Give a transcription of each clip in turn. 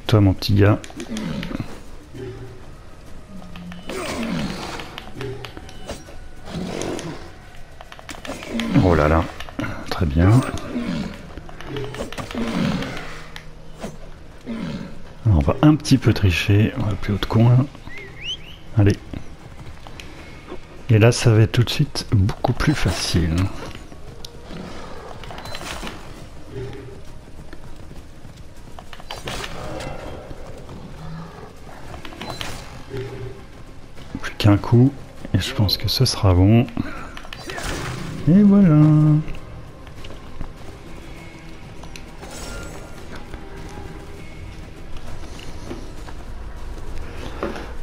Toi, mon petit gars. Oh là là, très bien. Alors, on va un petit peu tricher, on va plus haut de con là. Allez. Et là, ça va être tout de suite beaucoup plus facile. Plus qu'un coup, et je pense que ce sera bon. Et voilà.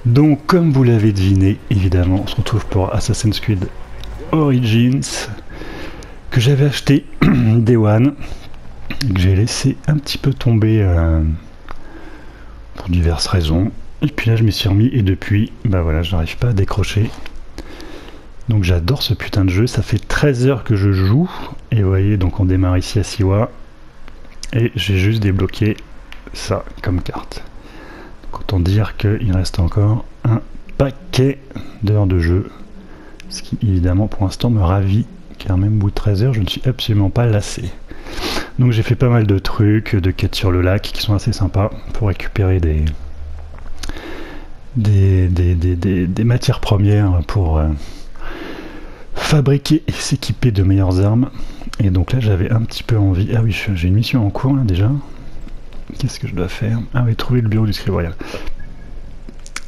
Donc, comme vous l'avez deviné, évidemment, on se retrouve pour Assassin's Creed Origins, que j'avais acheté Day One, que j'ai laissé un petit peu tomber pour diverses raisons. Et puis là, je m'y suis remis, et depuis, bah voilà, je n'arrive pas à décrocher. Donc j'adore ce putain de jeu, ça fait 13 heures que je joue, et vous voyez, donc on démarre ici à Siwa, et j'ai juste débloqué ça comme carte. Donc autant dire qu'il reste encore un paquet d'heures de jeu, ce qui évidemment pour l'instant me ravit, car même au bout de 13 heures je ne suis absolument pas lassé. Donc j'ai fait pas mal de trucs, de quêtes sur le lac qui sont assez sympas pour récupérer des matières premières pour fabriquer et s'équiper de meilleures armes. Et donc là j'avais un petit peu envie, ah oui j'ai une mission en cours là déjà. Qu'est-ce que je dois faire? Ah oui, trouver le bureau du scribe royal.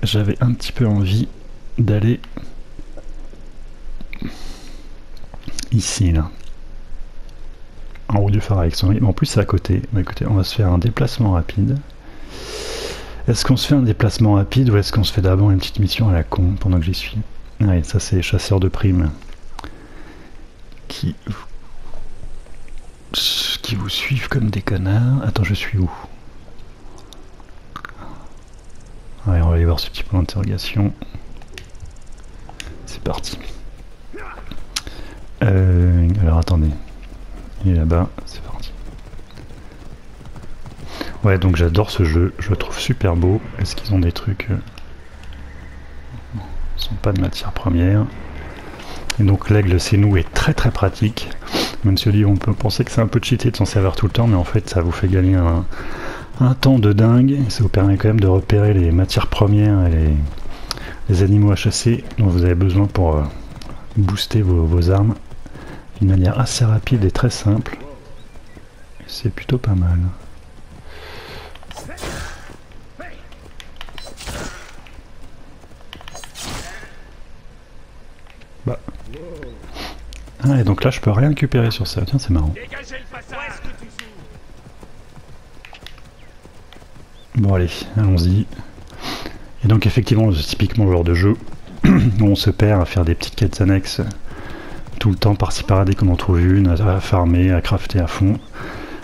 J'avais un petit peu envie d'aller ici là, en haut du phare Alexandrie, mais en plus c'est à côté. Bah, écoutez, on va se faire un déplacement rapide. Est-ce qu'on se fait un déplacement rapide ou est-ce qu'on se fait d'abord une petite mission à la con pendant que j'y suis? Ouais, ça c'est chasseurs de primes qui vous suivent comme des connards. Attends, je suis où? Ouais, on va aller voir ce petit point d'interrogation. C'est parti. Alors attendez. Il est là-bas, c'est parti. Ouais, donc j'adore ce jeu, je le trouve super beau. Est-ce qu'ils ont des trucs... Ils sont pas de matière première. Et donc l'aigle c'est nous est très très pratique. Même si on peut penser que c'est un peu cheaté de s'en servir tout le temps, mais en fait ça vous fait gagner un temps de dingue. Et ça vous permet quand même de repérer les matières premières et les animaux à chasser dont vous avez besoin pour booster vos armes d'une manière assez rapide et très simple. C'est plutôt pas mal. Bah. Ah, et donc là je peux rien récupérer sur ça, tiens c'est marrant. Bon allez, allons-y. Et donc effectivement c'est typiquement le genre de jeu où on se perd à faire des petites quêtes annexes tout le temps par-ci par-là dès qu'on en trouve une, à farmer, à crafter à fond,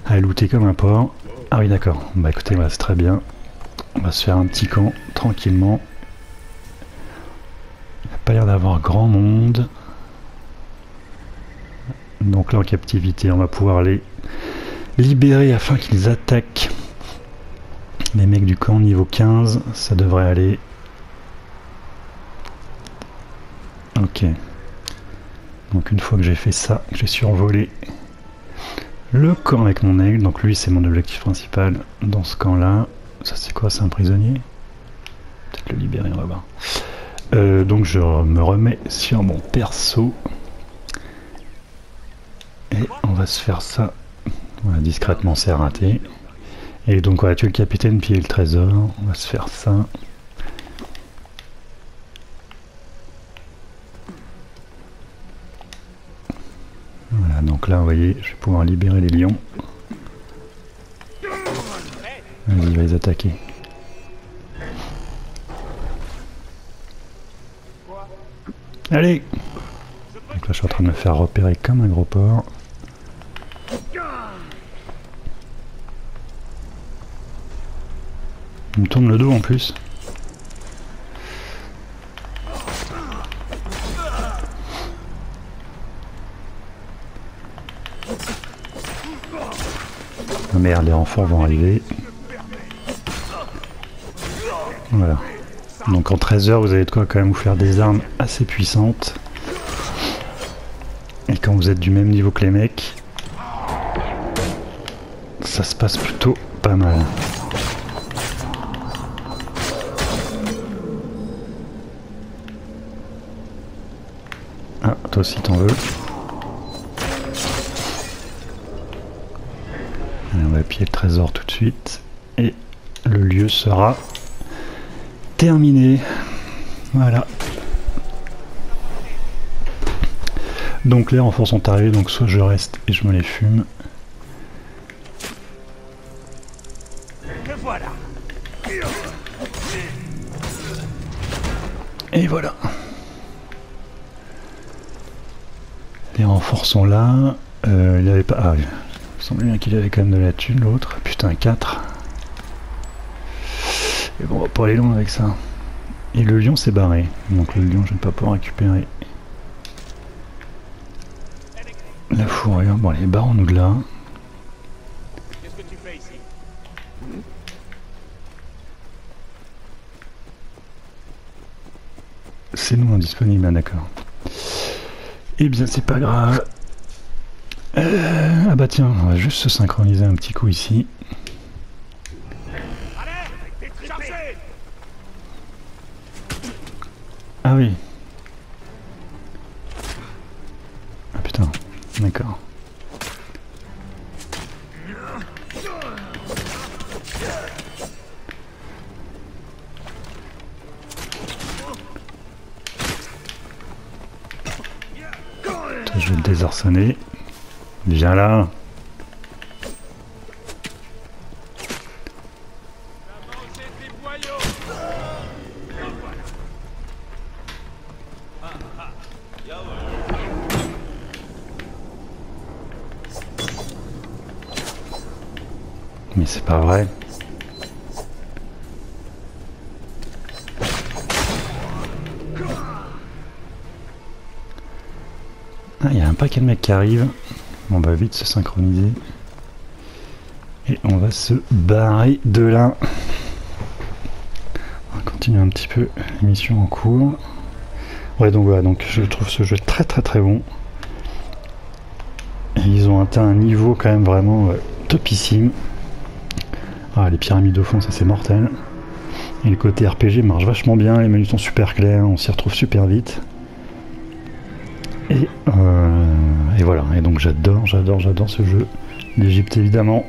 à looter comme un porc. Ah oui d'accord, bah écoutez, voilà, c'est très bien. On va se faire un petit camp tranquillement. Il n'y a pas l'air d'avoir grand monde. Donc là en captivité on va pouvoir les libérer afin qu'ils attaquent les mecs du camp niveau 15, ça devrait aller. Ok. Donc une fois que j'ai fait ça, j'ai survolé le camp avec mon aigle, donc lui c'est mon objectif principal dans ce camp là. Ça c'est quoi, c'est un prisonnier? Peut-être le libérer, on va voir. Donc je me remets sur mon perso. Et on va se faire ça. Voilà, discrètement c'est raté. Et donc on va tuer le capitaine, piller le trésor. On va se faire ça. Voilà, donc là vous voyez, je vais pouvoir libérer les lions. Vas-y, il va les attaquer. Allez! Donc là je suis en train de me faire repérer comme un gros porc. Il me tourne le dos en plus. Oh merde, les renforts vont arriver. Voilà. Donc en 13 heures, vous avez de quoi quand même vous faire des armes assez puissantes. Et quand vous êtes du même niveau que les mecs, ça se passe plutôt pas mal. Ah, toi aussi t'en veux. Allez, on va piller le trésor tout de suite. Et le lieu sera terminé. Voilà. Donc les renforts sont arrivés, donc soit je reste et je me les fume. Et voilà. Les renforts sont là. Il avait pas. Ah, il semblait bien qu'il avait quand même de la thune, l'autre. Putain, 4. Et bon, on va pas aller loin avec ça. Et le lion s'est barré. Donc le lion, je ne vais pas pouvoir récupérer. La fourrure. Bon, les barons-nous de là. Qu'est-ce que tu fais ici? C'est nous indisponible, ah, d'accord. Eh bien, c'est pas grave. Ah bah tiens, on va juste se synchroniser un petit coup ici. Allez, chargez! Ah oui. Ah putain, d'accord. Je vais le désarçonner. Viens là. Mais c'est pas vrai. Ah, il y a un paquet de mecs qui arrivent. On va vite se synchroniser. Et on va se barrer de là. On va continuer un petit peu l'émission en cours. Ouais, donc voilà, donc je trouve ce jeu très très très bon. Et ils ont atteint un niveau quand même vraiment topissime. Ah, les pyramides au fond, ça c'est mortel. Et le côté RPG marche vachement bien, les menus sont super clairs, on s'y retrouve super vite. Et voilà, et donc j'adore ce jeu. L'Égypte évidemment,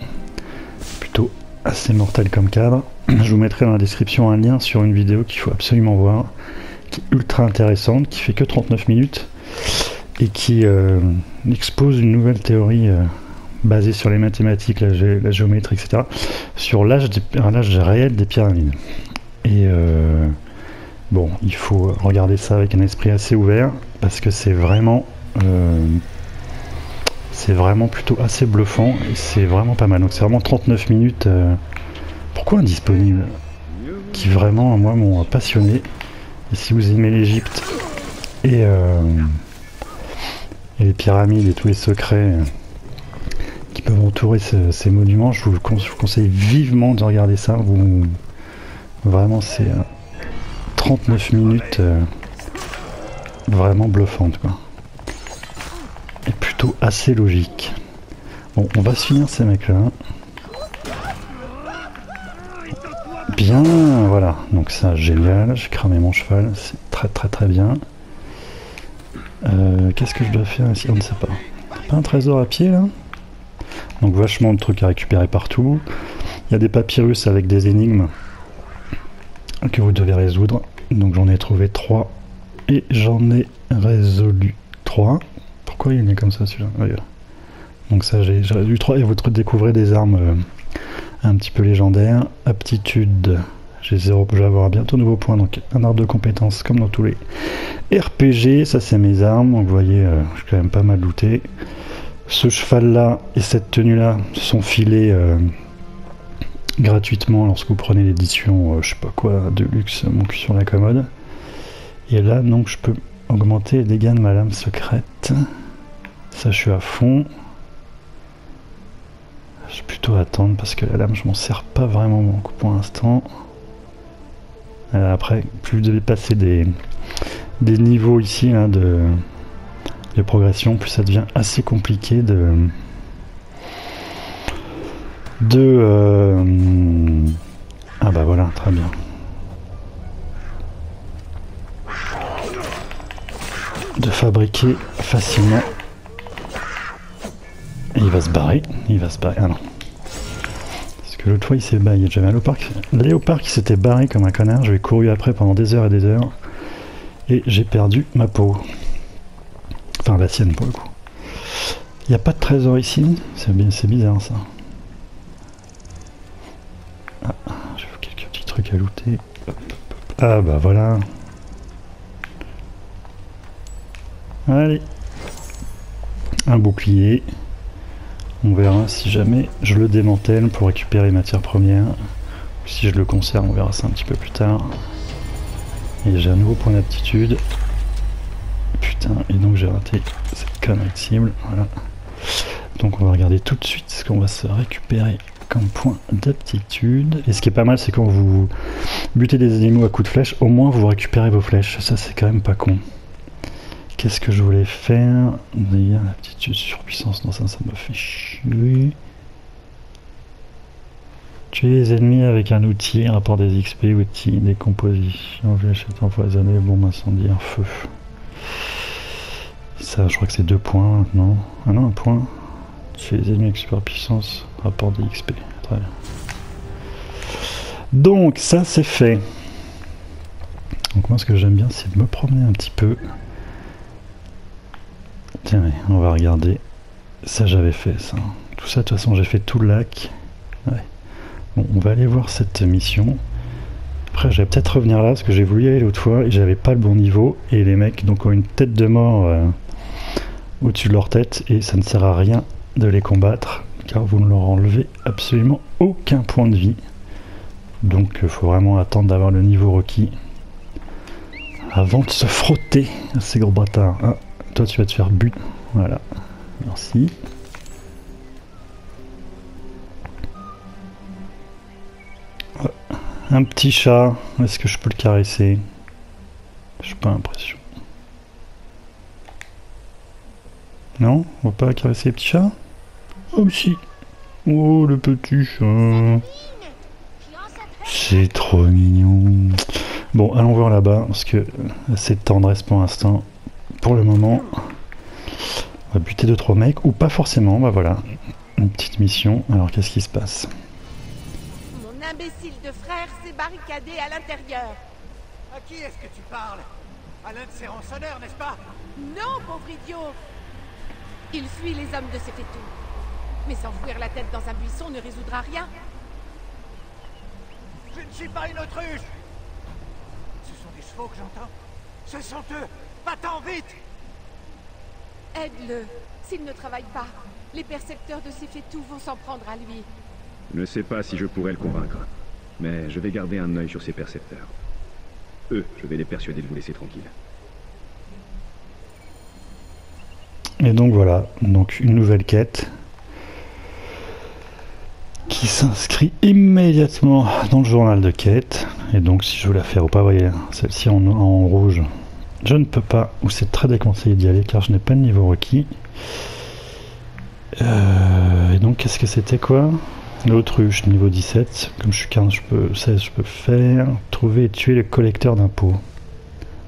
plutôt assez mortel comme cadre. Je vous mettrai dans la description un lien sur une vidéo qu'il faut absolument voir, qui est ultra intéressante, qui fait que 39 minutes, et qui expose une nouvelle théorie basée sur les mathématiques, la géométrie, etc., sur l'âge réel des pyramides. Et bon, il faut regarder ça avec un esprit assez ouvert, parce que c'est vraiment plutôt assez bluffant, et c'est vraiment pas mal. Donc c'est vraiment 39 minutes. Pourquoi indisponible? Qui vraiment, moi, m'ont passionné. Et si vous aimez l'Égypte et les pyramides et tous les secrets qui peuvent entourer ces monuments, je vous conseille vivement de regarder ça. Vraiment, c'est 39 minutes vraiment bluffantes, quoi. Et plutôt assez logique. Bon, on va se finir ces mecs-là. Bien, voilà. Donc ça, génial. J'ai cramé mon cheval. C'est très très très bien. Qu'est-ce que je dois faire ici? On ne sait pas. Pas un trésor à pied, là? Donc vachement de trucs à récupérer partout. Il y a des papyrus avec des énigmes que vous devez résoudre. Donc j'en ai trouvé 3 et j'en ai résolu 3. Pourquoi il est comme ça celui-là? Voilà. Donc ça j'ai résolu 3 et vous découvrez des armes un petit peu légendaires. Aptitude, j'ai 0, je vais avoir bientôt nouveau point, donc un arbre de compétences comme dans tous les RPG. Ça c'est mes armes, donc vous voyez je suis quand même pas mal looté. Ce cheval là et cette tenue là sont filés gratuitement lorsque vous prenez l'édition je sais pas quoi de luxe, mon cul sur la commode. Et là donc je peux augmenter les dégâts de ma lame secrète. Ça je suis à fond. Je vais plutôt attendre parce que la lame je m'en sers pas vraiment beaucoup pour l'instant. Après, plus vous devez passer des niveaux ici là, de progression, plus ça devient assez compliqué Ah bah voilà, très bien. De fabriquer facilement. Et il va se barrer, ah non. Parce que l'autre fois il s'est barré, j'avais un léopard qui s'était barré comme un connard, je l'ai couru après pendant des heures et des heures. Et j'ai perdu ma peau. Enfin la sienne pour le coup. Il n'y a pas de trésor ici, c'est bizarre ça. Ah, j'ai quelques petits trucs à looter. Ah bah voilà. Allez. Un bouclier. On verra si jamais je le démantèle pour récupérer les matières premières. Ou si je le conserve, on verra ça un petit peu plus tard. Et j'ai un nouveau point d'aptitude. Putain, et donc j'ai raté cette connerie de cible. Voilà. Donc on va regarder tout de suite ce qu'on va se récupérer comme point d'aptitude. Et ce qui est pas mal, c'est quand vous butez des animaux à coups de flèche, au moins vous récupérez vos flèches. Ça, c'est quand même pas con. Qu'est-ce que je voulais faire? Dégâts, aptitude, surpuissance. Non, ça me fait chier. Tuer les ennemis avec un outil, rapport des XP, outil, décomposition, fléchette empoisonnée, bombe incendie, un feu. Ça, je crois que c'est 2 points maintenant. Ah non, 1 point. Tuer les ennemis avec super puissance, rapport des XP. Très bien. Donc, ça, c'est fait. Donc, moi, ce que j'aime bien, c'est de me promener un petit peu. Tiens, on va regarder. Ça, j'avais fait ça. Tout ça, de toute façon, j'ai fait tout le lac. Ouais. Bon, on va aller voir cette mission. Après, je vais peut-être revenir là, parce que j'ai voulu y aller l'autre fois, et j'avais pas le bon niveau, et les mecs donc ont une tête de mort au-dessus de leur tête, et ça ne sert à rien de les combattre, car vous ne leur enlevez absolument aucun point de vie. Donc, il faut vraiment attendre d'avoir le niveau requis, avant de se frotter à ces gros bâtards. Ah, toi, tu vas te faire but. Voilà. Merci. Un petit chat, est-ce que je peux le caresser? J'ai pas l'impression. Non? On va pas caresser les petits chats? Oh si! Oh le petit chat! C'est trop mignon! Bon, allons voir là-bas, parce que assez de tendresse pour l'instant. Pour le moment, on va buter 2-3 mecs, ou pas forcément, bah voilà. Une petite mission, alors qu'est-ce qui se passe? Mon imbécile de frère s'est barricadé à l'intérieur. À qui est-ce que tu parles? À l'un de ces rançonneurs, n'est-ce pas? Non, pauvre idiot. Il fuit les hommes de ses fétous. Mais s'enfouir la tête dans un buisson ne résoudra rien. Je ne suis pas une autruche. Ce sont des chevaux que j'entends. Ce sont eux. Va-t'en vite. Aide-le. S'il ne travaille pas, les percepteurs de ses fétous vont s'en prendre à lui. Je ne sais pas si je pourrais le convaincre, mais je vais garder un œil sur ses percepteurs. Eux, je vais les persuader de vous laisser tranquille. Et donc voilà, donc une nouvelle quête qui s'inscrit immédiatement dans le journal de quête. Et donc si je veux la faire ou pas, vous voyez, celle-ci en rouge, je ne peux pas, ou c'est très déconseillé d'y aller car je n'ai pas de niveau requis. Et donc qu'est-ce que c'était quoi? L'autruche, niveau 17, comme je suis 15, 16, je peux faire. Trouver et tuer le collecteur d'impôts.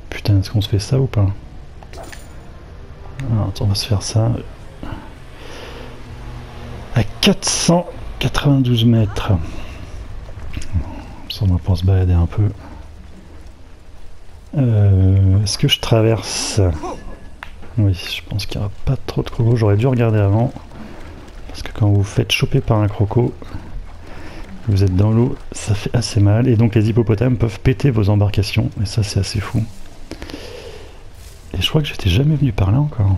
Putain, est-ce qu'on se fait ça ou pas? Alors, attends, on va se faire ça. À 492 mètres. Ça, on va pouvoir se balader un peu. Est-ce que je traverse? Oui, je pense qu'il n'y aura pas trop de crocos. J'aurais dû regarder avant. Parce que quand vous vous faites choper par un croco, vous êtes dans l'eau, ça fait assez mal. Et donc les hippopotames peuvent péter vos embarcations. Et ça, c'est assez fou. Et je crois que j'étais jamais venu par là encore.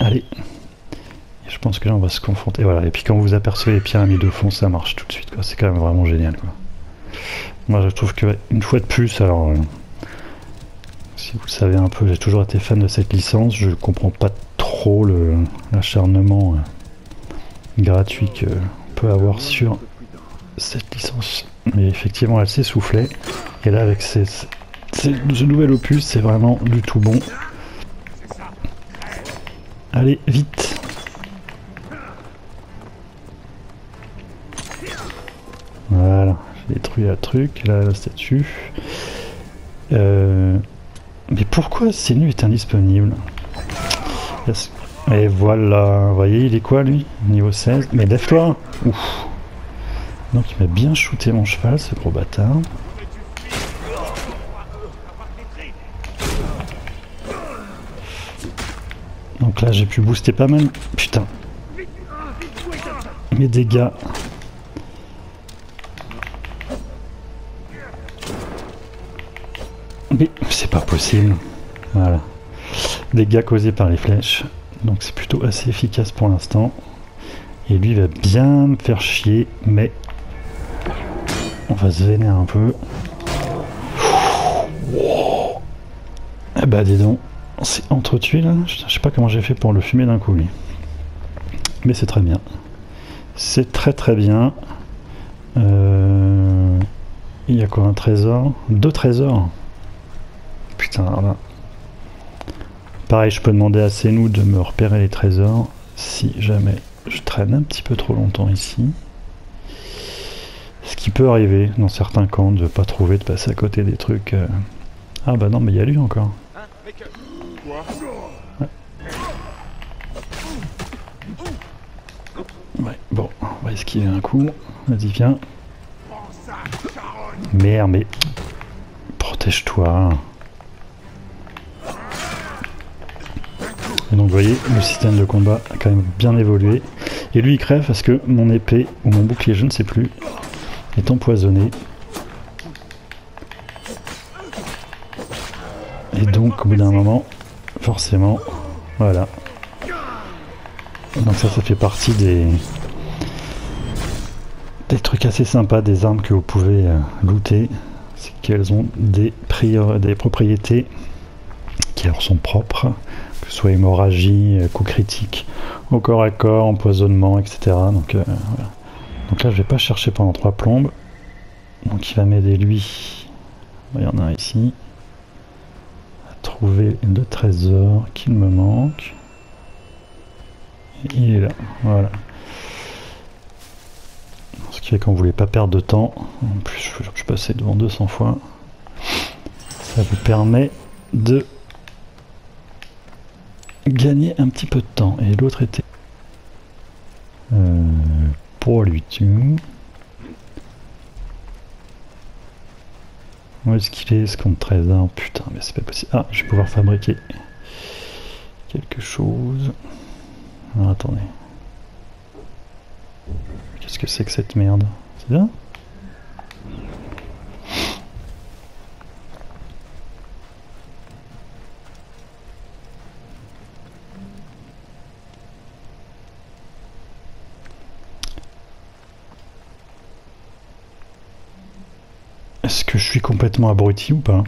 Allez. Et je pense que là, on va se confronter. Voilà. Et puis quand vous apercevez les pyramides au fond, ça marche tout de suite, quoi. C'est quand même vraiment génial, quoi. Moi, je trouve que, une fois de plus, alors... si vous le savez un peu, j'ai toujours été fan de cette licence. Je comprends pas trop l'acharnement gratuit qu'on peut avoir sur cette licence Mais effectivement, elle s'essoufflait. Et là, avec ce nouvel opus, c'est vraiment du tout bon. Allez, vite! Voilà, j'ai détruit le truc, là, la statue. Mais pourquoi Senu est indisponible? Et voilà, vous voyez, il est quoi lui? Niveau 16. Mais lève-toi! Ouf! Donc il m'a bien shooté mon cheval, ce gros bâtard. Donc là j'ai pu booster pas mal. Putain! Mes dégâts. Mais c'est pas possible. Voilà. Dégâts causés par les flèches. Donc c'est plutôt assez efficace pour l'instant. Et lui va bien me faire chier, mais on va se vénérer un peu. Ah bah dis donc, c'est entretué là. Je sais pas comment j'ai fait pour le fumer d'un coup lui. Mais c'est très bien. C'est très très bien. Il y a quoi, un trésor? 2 trésors. Putain, là. Pareil, je peux demander à Senu de me repérer les trésors si jamais je traîne un petit peu trop longtemps ici. Ce qui peut arriver dans certains camps de pas trouver, de passer à côté des trucs. Ah bah non, mais il y a lui encore. Ouais. Ouais, bon, on va esquiver un coup. Vas-y, viens. Merde, mais protège-toi. Et donc vous voyez, le système de combat a quand même bien évolué. Et lui il crève parce que mon épée ou mon bouclier, je ne sais plus, est empoisonné. Et donc au bout d'un moment, forcément, voilà. Donc ça fait partie des trucs assez sympas, des armes que vous pouvez looter. C'est qu'elles ont des propriétés qui leur sont propres. Que ce soit hémorragie, coup critique, au corps à corps, empoisonnement, etc. Donc, voilà. Donc là je vais pas chercher pendant 3 plombes. Donc il va m'aider lui. Il y en a un ici. À trouver le trésor qu'il me manque. Et il est là. Voilà. Ce qui fait qu'on voulait pas perdre de temps. En plus je suis passé devant 200 fois. Ça vous permet de gagner un petit peu de temps. Et l'autre était pour lui tout. Où est-ce qu'il est ce compte trésor? Putain, mais c'est pas possible. Ah, je vais pouvoir fabriquer quelque chose. Alors, attendez. Qu'est-ce que c'est que cette merde? C'est bien? Est-ce que je suis complètement abruti ou pas?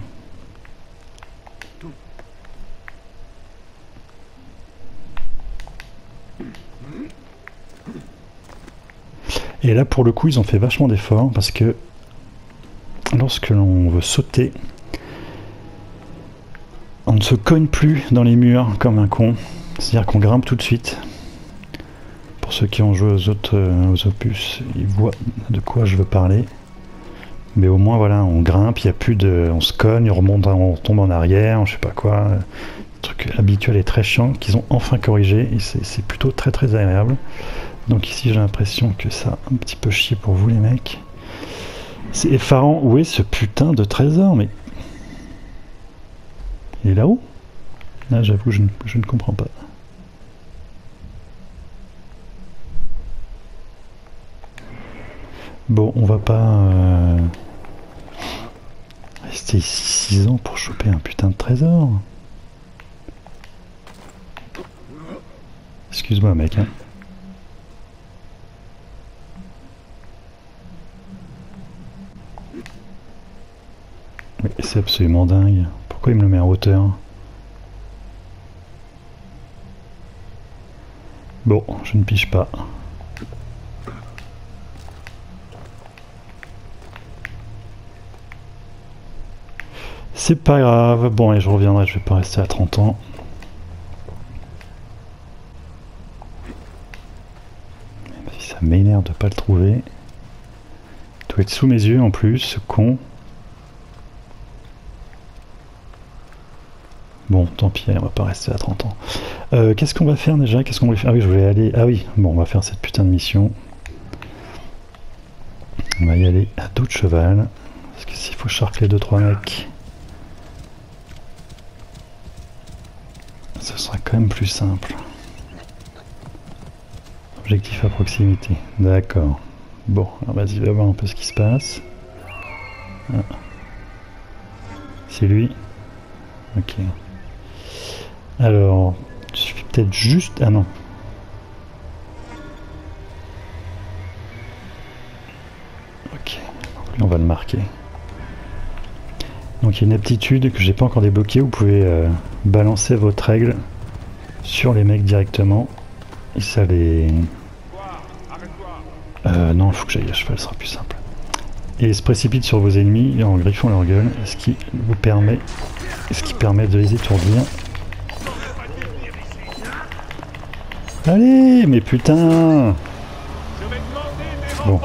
Et là pour le coup ils ont fait vachement d'efforts parce que lorsque l'on veut sauter, on ne se cogne plus dans les murs comme un con. C'est-à-dire qu'on grimpe tout de suite. Pour ceux qui ont joué aux opus, ils voient de quoi je veux parler. Mais au moins voilà, on grimpe, il y a plus de, on se cogne, on remonte, on tombe en arrière, je sais pas quoi. Le truc habituel est très chiant qu'ils ont enfin corrigé et c'est plutôt très très agréable. Donc ici j'ai l'impression que ça a un petit peu chier pour vous les mecs. C'est effarant. Où est ce putain de trésor? Mais il est là-haut? Là j'avoue je ne comprends pas. Bon, on va pas rester ici 6 ans pour choper un putain de trésor. Excuse-moi mec hein. Mais c'est absolument dingue. Pourquoi il me le met en hauteur? Bon, je ne pige pas. C'est pas grave. Bon, et je reviendrai, je vais pas rester à 30 ans. Ça m'énerve de pas le trouver. Il doit être sous mes yeux en plus, ce con. Bon, tant pis, on va pas rester à 30 ans. Qu'est-ce qu'on va faire déjà? Qu'est-ce qu'on voulait faire? Ah oui, je voulais aller... Ah oui, bon, on va faire cette putain de mission. On va y aller à dos de cheval. Parce que s'il faut charcler 2-3 mecs, ce sera quand même plus simple. Objectif à proximité. D'accord. Bon, alors vas-y, va voir un peu ce qui se passe. Ah. C'est lui? Ok. Alors, il suffit peut-être juste... Ah non. Ok. Donc là, on va le marquer. Donc il y a une aptitude que j'ai pas encore débloquée. Vous pouvez balancer votre règle sur les mecs directement. Et ça les... non, il faut que j'aille à cheval, ce sera plus simple. Et il se précipite sur vos ennemis en griffant leur gueule, ce qui vous permet... Ce qui permet de les étourdir. Allez, mais putain! Bon,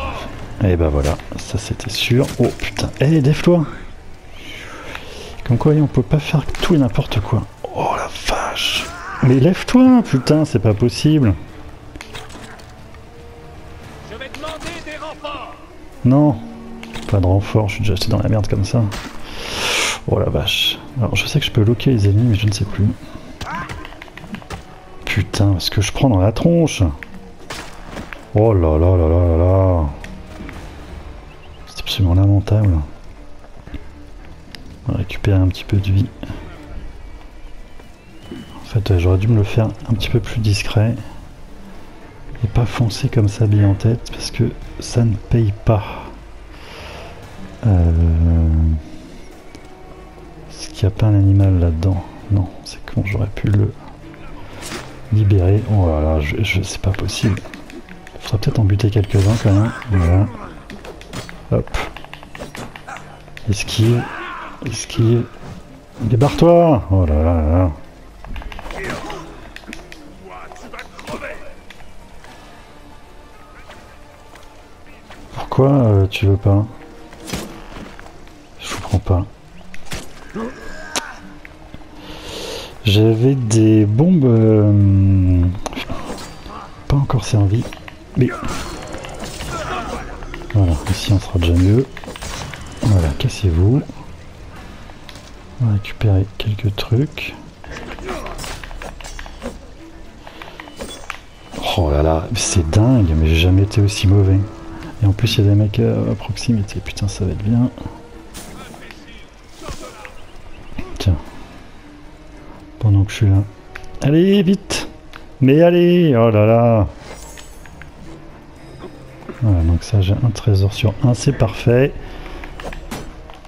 et bah voilà, ça c'était sûr. Oh putain, hé, lève-toi! Comme quoi, on peut pas faire tout et n'importe quoi. Oh la vache! Mais lève-toi, putain, c'est pas possible! Non, pas de renfort, je suis déjà dans la merde comme ça. Oh la vache. Alors je sais que je peux loquer les ennemis, mais je ne sais plus. Putain, ce que je prends dans la tronche. Oh là là là là là là. C'est absolument lamentable. On va récupérer un petit peu de vie. En fait, j'aurais dû me le faire un petit peu plus discret. Et pas foncer comme ça bille en tête, parce que ça ne paye pas. Est-ce qu'il n'y a pas un animal là-dedans? Non, c'est con, j'aurais pu le libérer. Oh là là, c'est pas possible. Il faudrait peut-être en buter quelques-uns quand même. Voilà. Hop. Esquive. Esquive. Débarre-toi! Oh là là là là. Pourquoi tu veux pas? Je comprends pas. J'avais des bombes pas encore servies. Mais voilà, ici on sera déjà mieux. Voilà, cassez-vous. On va récupérer quelques trucs. Oh là là, c'est dingue, mais j'ai jamais été aussi mauvais. Et en plus il y a des mecs à proximité, putain ça va être bien. Tiens. Pendant que je suis là. Allez, vite! Mais allez! Oh là là! Voilà, donc ça j'ai un trésor sur un, c'est parfait.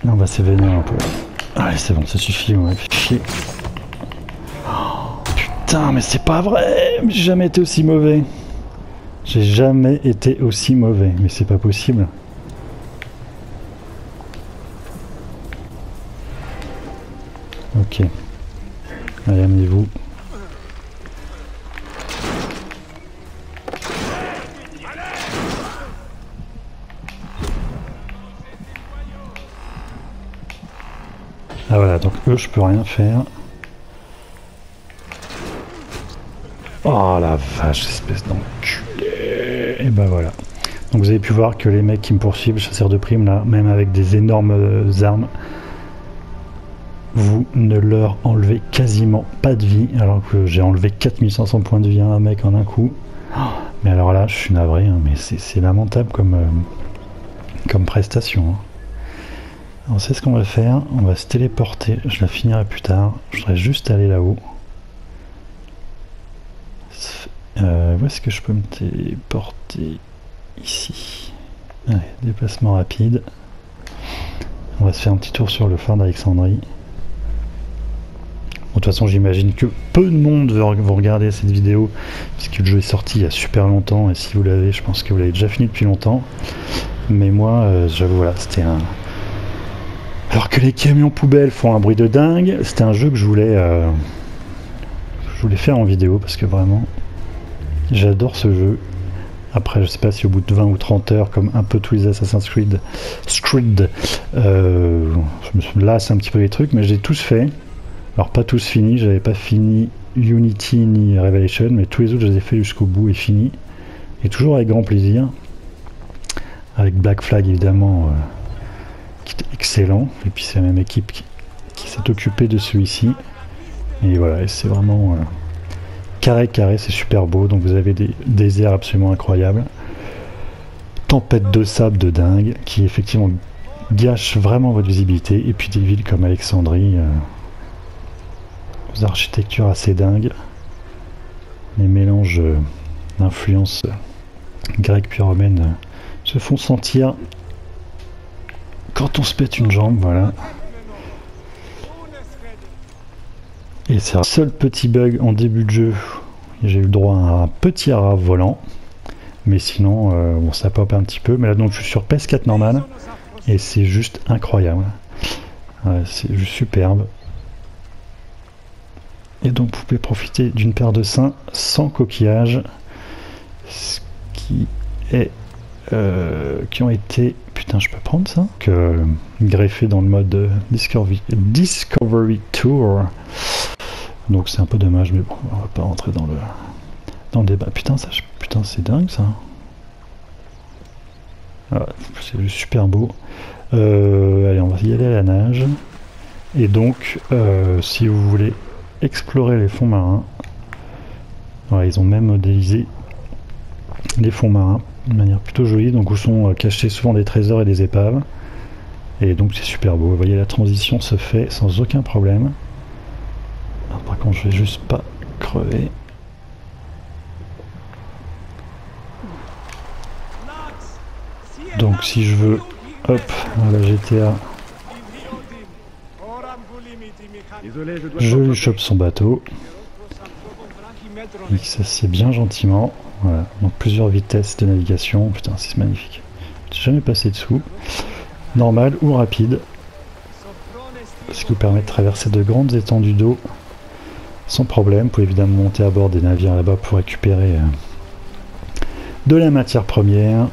Là on va s'évanouir un peu. Allez, c'est bon, ça suffit, on va faire chier. Oh, putain, mais c'est pas vrai! J'ai jamais été aussi mauvais. J'ai jamais été aussi mauvais, mais c'est pas possible. Ok. Allez, amenez-vous. Ah voilà, donc eux, je peux rien faire. Oh la vache, espèce d'enculé. Et ben voilà. Donc vous avez pu voir que les mecs qui me poursuivent, chasseurs de primes, là, même avec des énormes armes, vous ne leur enlevez quasiment pas de vie, alors que j'ai enlevé 4500 points de vie à un mec en un coup. Oh, mais alors là, je suis navré, hein, mais c'est lamentable comme prestation. Hein. Alors c'est ce qu'on va faire, on va se téléporter, je la finirai plus tard, je voudrais juste aller là-haut. Où est-ce que je peux me téléporter? Ici. Allez, déplacement rapide. On va se faire un petit tour sur le phare d'Alexandrie. Bon, de toute façon, j'imagine que peu de monde vont regarder cette vidéo, puisque le jeu est sorti il y a super longtemps, et si vous l'avez, je pense que vous l'avez déjà fini depuis longtemps. Mais moi, j'avoue, voilà, c'était un... Alors que les camions poubelles font un bruit de dingue, c'était un jeu que je voulais faire en vidéo parce que vraiment j'adore ce jeu. Après je sais pas si au bout de 20 ou 30 heures, comme un peu tous les Assassin's Creed, je me lasse un petit peu les trucs, mais j'ai tous fait. Alors pas tous finis, j'avais pas fini Unity ni Revelation, mais tous les autres je les ai fait jusqu'au bout et fini. Et toujours avec grand plaisir. Avec Black Flag évidemment, qui était excellent. Et puis c'est la même équipe qui s'est occupée de celui-ci. Et voilà, et c'est vraiment carré, c'est super beau. Donc vous avez des déserts absolument incroyables. Tempête de sable de dingue, qui effectivement gâche vraiment votre visibilité. Et puis des villes comme Alexandrie, aux architectures assez dingues. Les mélanges d'influences grecques puis romaines se font sentir quand on se pète une jambe, voilà. Et c'est un seul petit bug en début de jeu. J'ai eu le droit à un petit rat volant. Mais sinon, bon, ça pop un petit peu. Mais là, donc, je suis sur PS4 normal. Et c'est juste incroyable. Ouais, c'est juste superbe. Et donc, vous pouvez profiter d'une paire de seins sans coquillage. Ce qui est... qui ont été... Putain, je peux prendre ça, greffé dans le mode Discovery Tour. Donc c'est un peu dommage, mais bon, on va pas rentrer dans le débat. Putain, c'est dingue ça. Ah, c'est juste super beau. Allez, on va y aller à la nage. Et donc, si vous voulez explorer les fonds marins, voilà, ils ont même modélisé les fonds marins de manière plutôt jolie, donc où sont cachés souvent des trésors et des épaves. Et donc c'est super beau. Vous voyez, la transition se fait sans aucun problème. Alors, par contre, je vais juste pas crever. Donc si je veux, hop, à la GTA, je lui chope son bateau. Il s'assied bien gentiment. Voilà, donc plusieurs vitesses de navigation. Putain, c'est magnifique. Je suis jamais passé dessous. Normal ou rapide. Ce qui vous permet de traverser de grandes étendues d'eau sans problème. Vous pouvez évidemment monter à bord des navires là-bas pour récupérer de la matière première,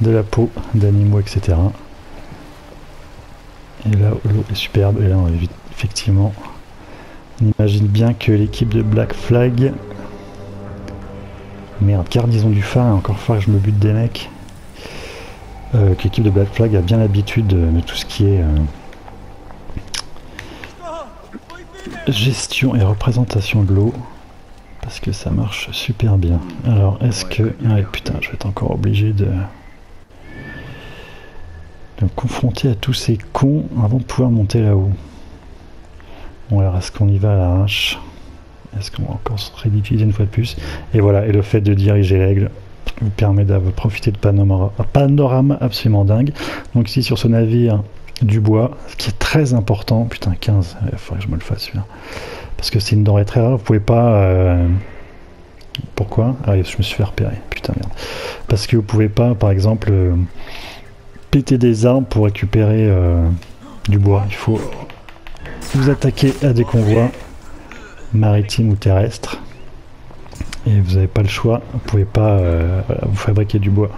de la peau d'animaux, etc. Et là, l'eau est superbe. Et là, on évite effectivement. On imagine bien que l'équipe de Black Flag... Merde, garnison du phare, encore fois que je me bute des mecs. Que l'équipe de Black Flag a bien l'habitude de tout ce qui est gestion et représentation de l'eau. Parce que ça marche super bien. Alors, est-ce que... Ah, putain, je vais être encore obligé de me confronter à tous ces cons avant de pouvoir monter là-haut. Bon, alors, est-ce qu'on y va à l'arrache? Est-ce qu'on va encore se ridiculiser une fois de plus? Et voilà, et le fait de diriger l'aigle vous permet de profiter de panorama absolument dingue. Donc ici sur ce navire du bois, ce qui est très important, putain 15, il faudrait que je me le fasse celui-là. Parce que c'est une denrée très rare, vous pouvez pas... Pourquoi? Ah, je me suis fait repérer, putain merde. Parce que vous pouvez pas, par exemple, péter des arbres pour récupérer du bois. Il faut vous attaquer à des convois maritimes ou terrestres. Et vous n'avez pas le choix, vous pouvez pas vous fabriquer du bois.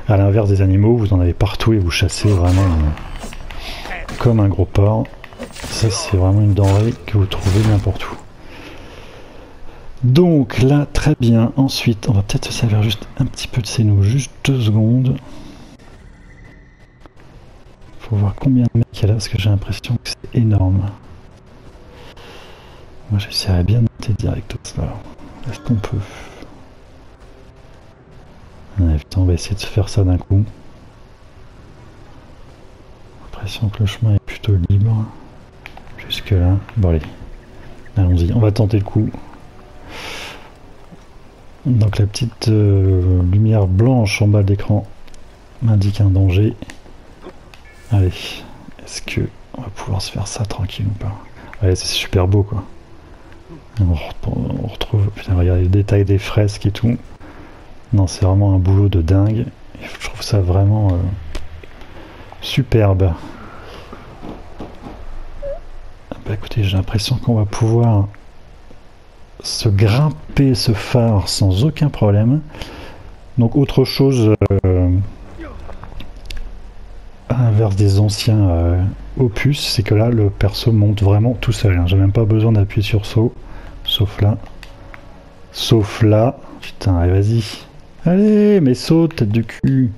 À l'inverse des animaux, vous en avez partout et vous chassez vraiment comme un gros porc. Ça c'est vraiment une denrée que vous trouvez n'importe où. Donc là, très bien. Ensuite, on va peut-être se servir juste un petit peu de ces nous, juste 2 secondes. Faut voir combien de mecs il y a là, parce que j'ai l'impression que c'est énorme. Moi j'essaierai bien de monter direct au là. Est-ce qu'on peut? Ouais, putain, on va essayer de se faire ça d'un coup. J'ai l'impression que le chemin est plutôt libre. Jusque là. Bon allez. Allons-y, on va tenter le coup. Donc la petite lumière blanche en bas de l'écran m'indique un danger. Allez. Est-ce que on va pouvoir se faire ça tranquille ou pas? Allez, c'est super beau quoi. On retrouve, putain, regardez le détail des fresques et tout. Non, c'est vraiment un boulot de dingue. Et je trouve ça vraiment superbe. Bah écoutez, j'ai l'impression qu'on va pouvoir se grimper ce phare sans aucun problème. Donc autre chose à l'inverse des anciens opus, c'est que là le perso monte vraiment tout seul, hein. J'ai même pas besoin d'appuyer sur saut, sauf là. Sauf là. Putain, allez vas-y. Allez, mais saute, tête de cul.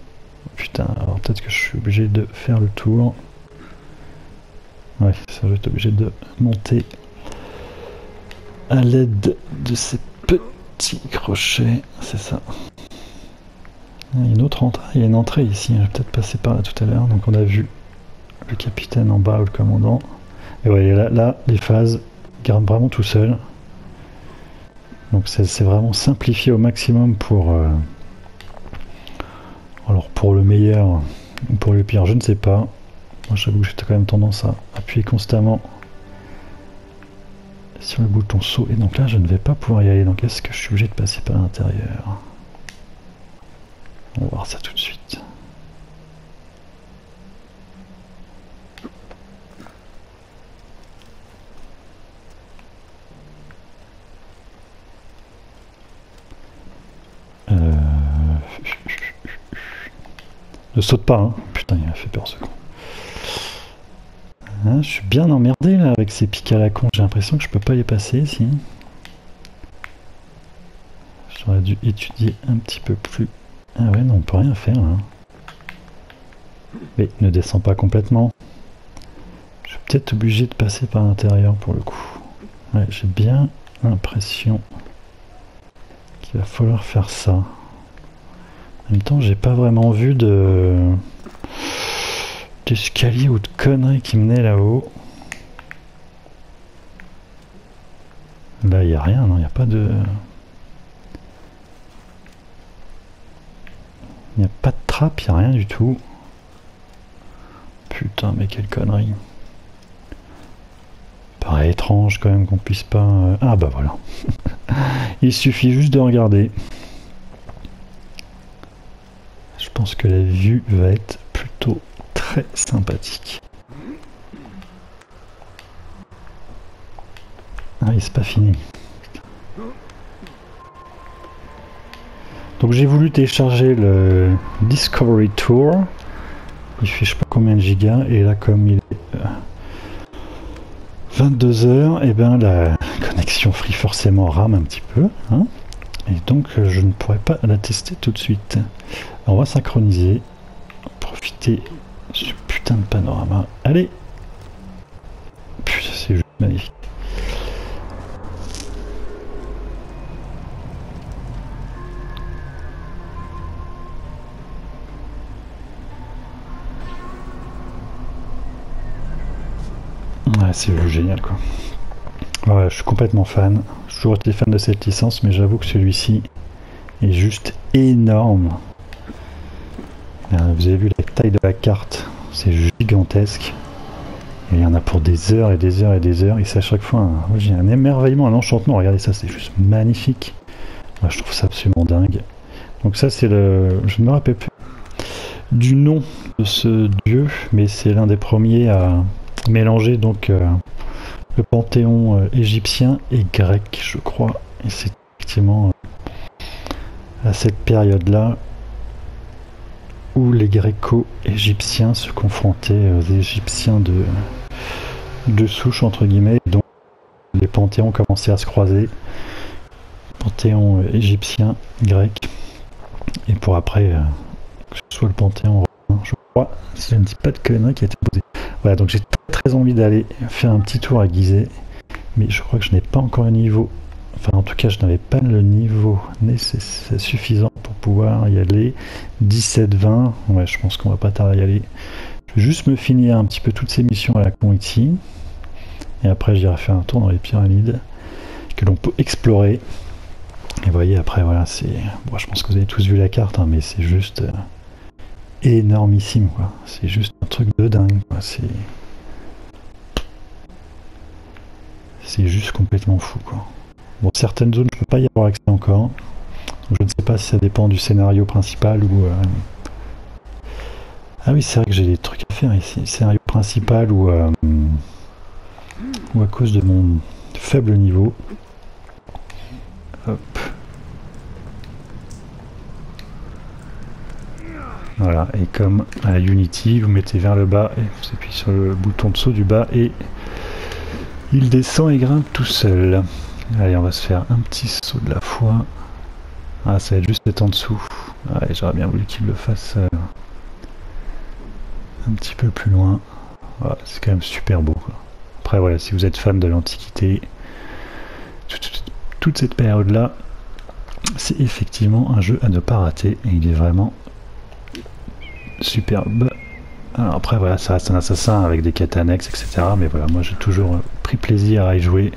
Putain, alors peut-être que je suis obligé de faire le tour. Ouais, ça je vais être obligé de monter à l'aide de ces petits crochets, c'est ça. Il y a une autre entrée, il y a une entrée ici, je vais peut-être passer par là tout à l'heure. Donc on a vu le capitaine en bas, le commandant. Et voyez là les phases grimpent vraiment tout seul. Donc c'est vraiment simplifié au maximum pour alors pour le meilleur ou pour le pire, je ne sais pas. Moi j'avoue que j'ai quand même tendance à appuyer constamment sur le bouton saut. Et donc là je ne vais pas pouvoir y aller. Donc est-ce que je suis obligé de passer par l'intérieur? On va voir ça tout de suite. Ne saute pas, hein. Putain, il m'a fait peur ce con. Hein, je suis bien emmerdé là avec ces pics à la con. J'ai l'impression que je peux pas les passer ici. J'aurais dû étudier un petit peu plus. Ah ouais, non, on peut rien faire là. Mais ne descend pas complètement. Je suis peut-être obligé de passer par l'intérieur pour le coup. Ouais, j'ai bien l'impression qu'il va falloir faire ça. En même temps, j'ai pas vraiment vu d'escalier ou de conneries qui menaient là-haut. Là, il n'y a rien, non, il n'y a pas de... Il n'y a pas de trappe, il n'y a rien du tout. Putain, mais quelle connerie. Paraît étrange quand même qu'on puisse pas... Ah bah voilà. Il suffit juste de regarder. Je pense que la vue va être plutôt très sympathique. Ah, c'est pas fini. Donc j'ai voulu télécharger le Discovery Tour. Il fait je sais pas combien de gigas. Et là comme il est 22h, et ben la connexion Free forcément rame un petit peu. Hein, et donc je ne pourrais pas la tester tout de suite. Alors, on va synchroniser. Profiter de ce putain de panorama. Allez. Putain, c'est juste magnifique. Ouais, c'est juste génial quoi. Ouais, je suis complètement fan. J'ai toujours été fan de cette licence, mais j'avoue que celui-ci est juste énorme. Vous avez vu la taille de la carte, c'est gigantesque. Et il y en a pour des heures et des heures et des heures. Et c'est à chaque fois j'ai un émerveillement, un enchantement. Regardez ça, c'est juste magnifique. Ouais, je trouve ça absolument dingue. Donc ça c'est le... Je ne me rappelle plus du nom de ce dieu, mais c'est l'un des premiers à mélanger donc le panthéon égyptien et grec, je crois. Et c'est effectivement à cette période-là où les gréco-égyptiens se confrontaient aux égyptiens de souche entre guillemets, donc les panthéons commençaient à se croiser, panthéon égyptien, grec, et pour après que ce soit le panthéon romain, je crois, si je ne dis pas de conneries, qui a été posé. Voilà, donc j'ai très envie d'aller faire un petit tour à Gizeh, mais je crois que je n'ai pas encore le niveau, enfin en tout cas je n'avais pas le niveau nécessaire, suffisant pour pouvoir y aller. 17-20, ouais, je pense qu'on va pas tarder à y aller. Je vais juste me finir un petit peu toutes ces missions à la con ici, et après j'irai faire un tour dans les pyramides que l'on peut explorer. Et vous voyez après voilà, c'est bon, je pense que vous avez tous vu la carte, hein, mais c'est juste énormissime quoi. C'est juste un truc de dingue quoi. C'est juste complètement fou quoi. Bon, certaines zones je peux pas y avoir accès encore. Je ne sais pas si ça dépend du scénario principal ou... Ah oui, c'est vrai que j'ai des trucs à faire ici. Scénario principal ou ou à cause de mon faible niveau. Hop. Voilà, et comme à la Unity, vous mettez vers le bas et vous appuyez sur le bouton de saut du bas et il descend et grimpe tout seul. Allez, on va se faire un petit saut de la foi. Ah, ça va être juste être en dessous. Ouais, j'aurais bien voulu qu'il le fasse un petit peu plus loin. Ouais, c'est quand même super beau, quoi. Après, voilà, si vous êtes fan de l'Antiquité, toute cette période-là, c'est effectivement un jeu à ne pas rater. Et il est vraiment superbe. Alors après, voilà, ça reste un assassin avec des quêtes annexes, etc. Mais voilà, moi j'ai toujours pris plaisir à y jouer.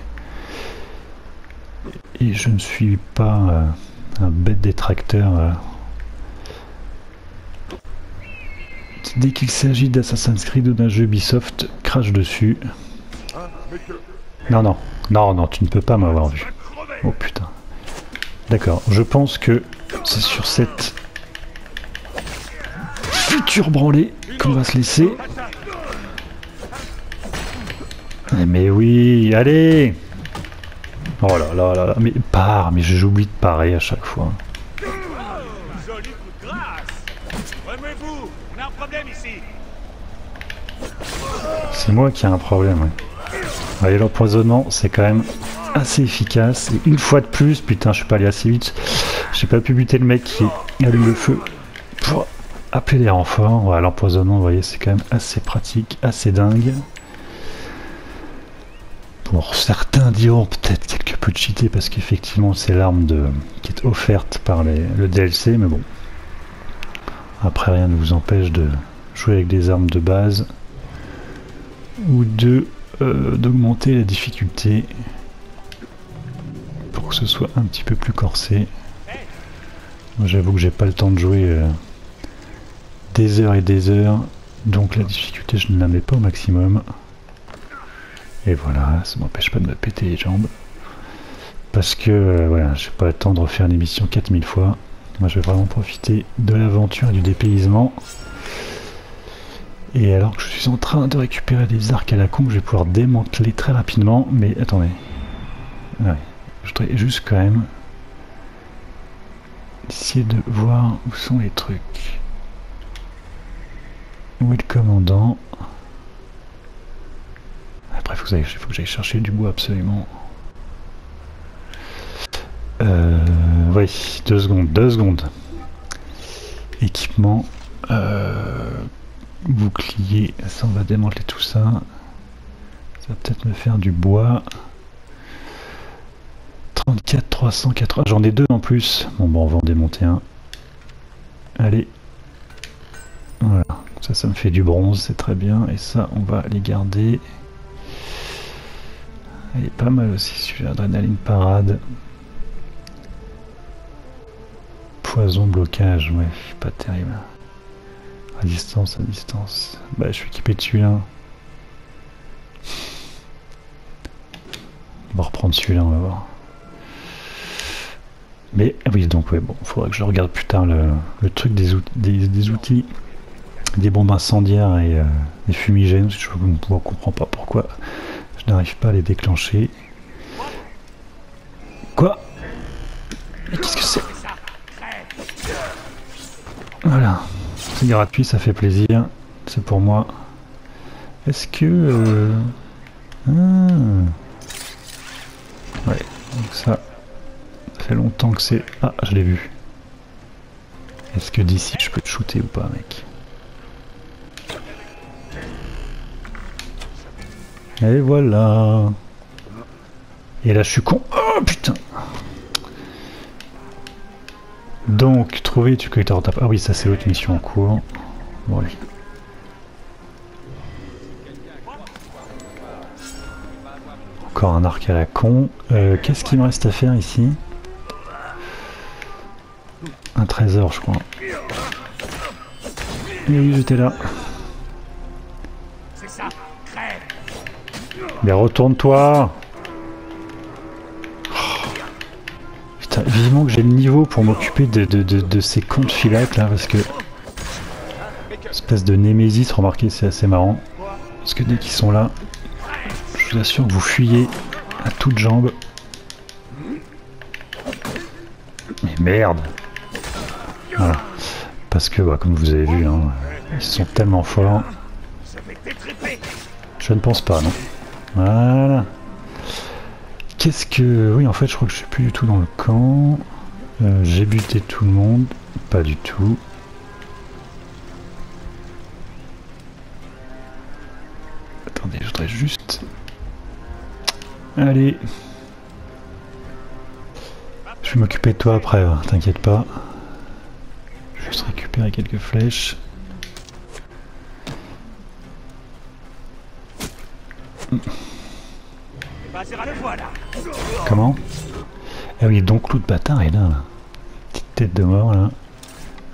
Et je ne suis pas un bête détracteur. Dès qu'il s'agit d'Assassin's Creed ou d'un jeu Ubisoft, crache dessus. Non, non, non, non, tu ne peux pas m'avoir vu. Oh putain. D'accord, je pense que c'est sur cette future branlée qu'on va se laisser. Mais oui, allez! Oh là là là là, mais pars, mais j'oublie de parer à chaque fois. Joli coup de grâce. Remuez-vous, on a un problème ici. C'est moi qui ai un problème, ouais. Allez, l'empoisonnement, c'est quand même assez efficace. Et une fois de plus, putain, je suis pas allé assez vite. J'ai pas pu buter le mec qui allume le feu pour appeler les renforts. Voilà, l'empoisonnement, vous voyez, c'est quand même assez pratique, assez dingue. Bon, certains diront peut-être quelque peu de cheaté parce qu'effectivement c'est l'arme qui est offerte par le DLC, mais bon. Après, rien ne vous empêche de jouer avec des armes de base ou d'augmenter la difficulté pour que ce soit un petit peu plus corsé. J'avoue que j'ai pas le temps de jouer des heures et des heures, donc la difficulté je ne la mets pas au maximum. Et voilà, ça m'empêche pas de me péter les jambes. Parce que, voilà, j'ai pas le temps de refaire l'émission 4000 fois. Moi, je vais vraiment profiter de l'aventure et du dépaysement. Et alors que je suis en train de récupérer des arcs à la con que je vais pouvoir démanteler très rapidement. Mais attendez. Ouais, je voudrais juste quand même essayer de voir où sont les trucs. Où est le commandant? Après, il faut que j'aille chercher du bois absolument. Oui, 2 secondes, 2 secondes. Équipement, bouclier, ça on va démanteler tout ça. Ça va peut-être me faire du bois. 34, 380, j'en ai 2 en plus. Bon, on va en démonter un. Allez. Voilà, ça me fait du bronze, c'est très bien. Et ça, on va les garder. Il est pas mal aussi celui-là, adrénaline parade. Poison, blocage, ouais, pas terrible. À distance, à distance. Bah, je suis équipé de celui-là. On va reprendre celui-là, on va voir. Mais, oui, donc, ouais, bon, faudra que je regarde plus tard le truc des outils, des bombes incendiaires et des fumigènes. Je ne comprends pas pourquoi je n'arrive pas à les déclencher. Quoi? Mais qu'est-ce que c'est? Voilà. C'est gratuit, ça fait plaisir. C'est pour moi. Est-ce que... Ah. Ouais, donc ça fait longtemps que c'est... Ah, je l'ai vu. Est-ce que d'ici je peux te shooter ou pas, mec? Et voilà. Et là je suis con. Oh putain. Donc, trouver tu collecteur en tape. Ah oui, ça c'est l'autre mission en cours. Bon allez. Encore un arc à la con. Qu'est-ce qu'il me reste à faire ici? Un trésor je crois. Et oui, j'étais là. Mais retourne-toi! Oh. Putain, vivement que j'ai le niveau pour m'occuper de ces cons de filac là, parce que... Espèce de némésis, remarquez, c'est assez marrant. Parce que dès qu'ils sont là, je vous assure que vous fuyez à toutes jambes. Mais merde. Voilà. Parce que, bah, comme vous avez vu, hein, ils sont tellement forts. Je ne pense pas, non. Voilà. Qu'est-ce que... Oui, en fait, je crois que je suis plus du tout dans le camp. J'ai buté tout le monde. Pas du tout. Attendez, je voudrais juste... Allez. Je vais m'occuper de toi après, hein, t'inquiète pas. Je vais juste récupérer quelques flèches. Comment? Ah oui, donc l'autre bâtard est là, là. Petite tête de mort là.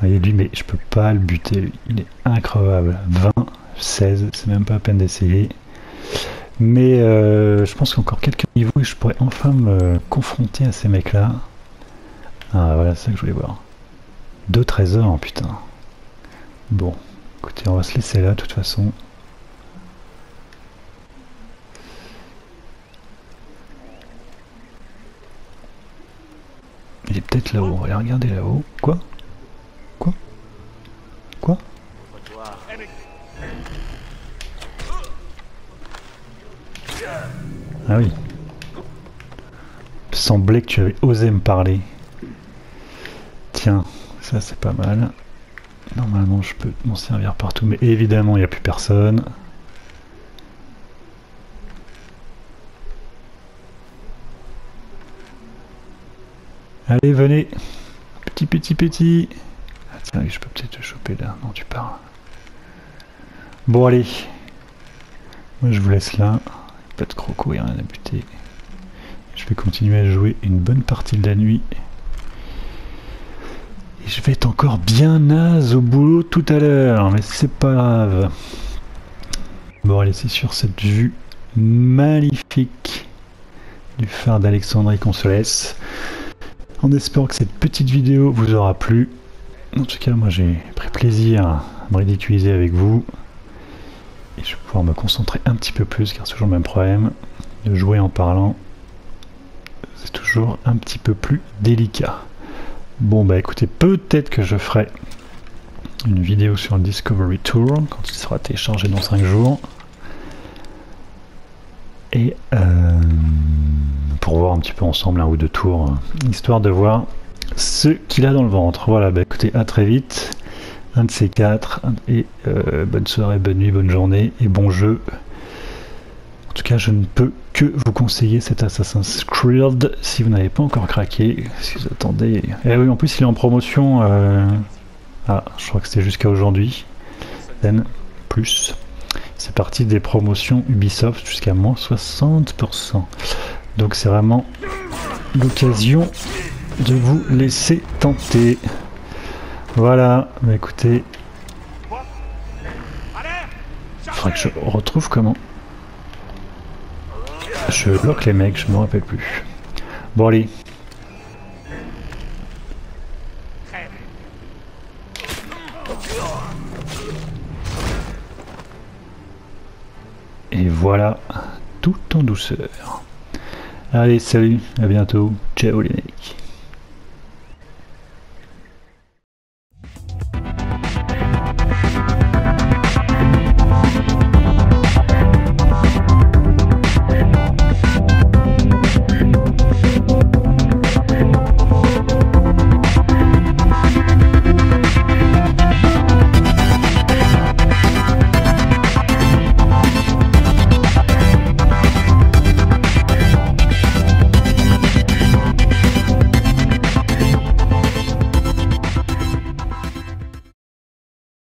Ah, et lui, mais je peux pas le buter, lui. Il est incroyable. 20, 16, c'est même pas la peine d'essayer. Mais je pense qu'encore quelques niveaux et je pourrais enfin me confronter à ces mecs là. Ah voilà, c'est ça que je voulais voir. 2 trésors, putain. Bon, écoutez, on va se laisser là de toute façon. Il est peut-être là-haut, on va aller regarder là-haut. Quoi? Quoi? Quoi? Ah oui. Il semblait que tu avais osé me parler. Tiens, ça c'est pas mal. Normalement je peux m'en servir partout, mais évidemment il n'y a plus personne. Allez, venez. Petit. Ah tiens, je peux peut-être te choper là. Non, tu pars. Bon, allez. Moi, je vous laisse là. Pas de croco et rien à buter. Je vais continuer à jouer une bonne partie de la nuit. Et je vais être encore bien naze au boulot tout à l'heure. Mais c'est pas grave. Bon, allez, c'est sur cette vue magnifique du phare d'Alexandrie qu'on se laisse. En espérant que cette petite vidéo vous aura plu. En tout cas, moi j'ai pris plaisir à me ridiculiser avec vous. Et je vais pouvoir me concentrer un petit peu plus, car c'est toujours le même problème. De jouer en parlant, c'est toujours un petit peu plus délicat. Bon bah écoutez, peut-être que je ferai une vidéo sur le Discovery Tour, quand il sera téléchargé dans 5 jours. Et pour voir un petit peu ensemble un ou deux tours, histoire de voir ce qu'il a dans le ventre. Voilà, bah écoutez, à très vite, un de ces quatre, et bonne soirée, bonne nuit, bonne journée, et bon jeu. En tout cas, je ne peux que vous conseiller cet Assassin's Creed, si vous n'avez pas encore craqué, si vous attendez... Et oui, en plus il est en promotion, ah, je crois que c'était jusqu'à aujourd'hui, plus... C'est parti des promotions Ubisoft jusqu'à moins 60%. Donc c'est vraiment l'occasion de vous laisser tenter. Voilà, bah écoutez. Il faudrait que je retrouve comment. Je lock les mecs, je me rappelle plus. Bon allez. Et voilà, tout en douceur. Allez, salut, à bientôt, ciao les mecs.